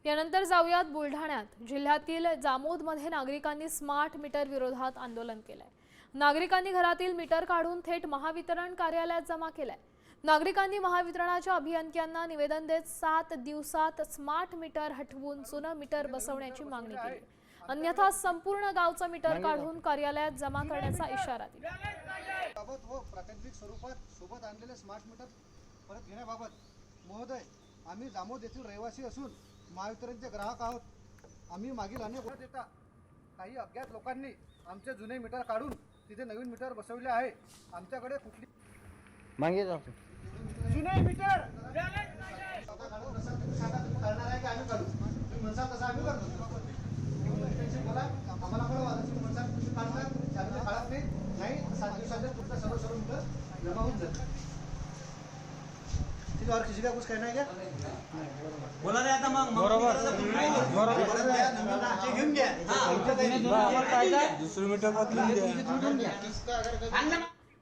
यानंतर जाऊयात बुलढाण्यात। जिल्ह्यातील जामोदमध्ये नागरिकांनी स्मार्ट मीटर विरोधात आंदोलन केलंय। नागरिकांनी घरातील मीटर काढून थेट महावितरण कार्यालयात जमा केलंय। नागरिकांनी महावितरणाच्या अभियंत्यांना निवेदन देत 7 दिवसात स्मार्ट मीटर हटवून जुनं मीटर बसवण्याची मागणी केली। अन्यथा संपूर्ण गावचं मीटर काढून कार्यालयात जमा करण्याचा इशारा दिला। प्रातिनिधिक स्वरूपात सोबत आणलेले स्मार्ट मीटर परत घेण्याबाबत महोदय, आम्ही जामोद येथील रहिवासी असून महावितरणचे ग्राहक आहोत। आम्ही मागील अनेक वर्षात येता काही अज्ञात लोकांनी आमचे जुने मीटर काढून तिथे नवीन मीटर बसवले आहे। आमच्याकडे कुठली मागे जाऊ जुने मीटर करणार आहे की आम्ही काढू? तुम्ही म्हणसाल तसं आम्ही करतो। बोला, आम्हाला कळवा। तुम्ही म्हणसाल तुम्ही काढणार, आम्ही काढत नाही। 7 दिवसात तुमचं सर्व मीटर जमा होऊन जाईल। और किसी का कुछ कहना है क्या? बोला रे आता मग बरोबर दुसरं मीटर बदलून द्या।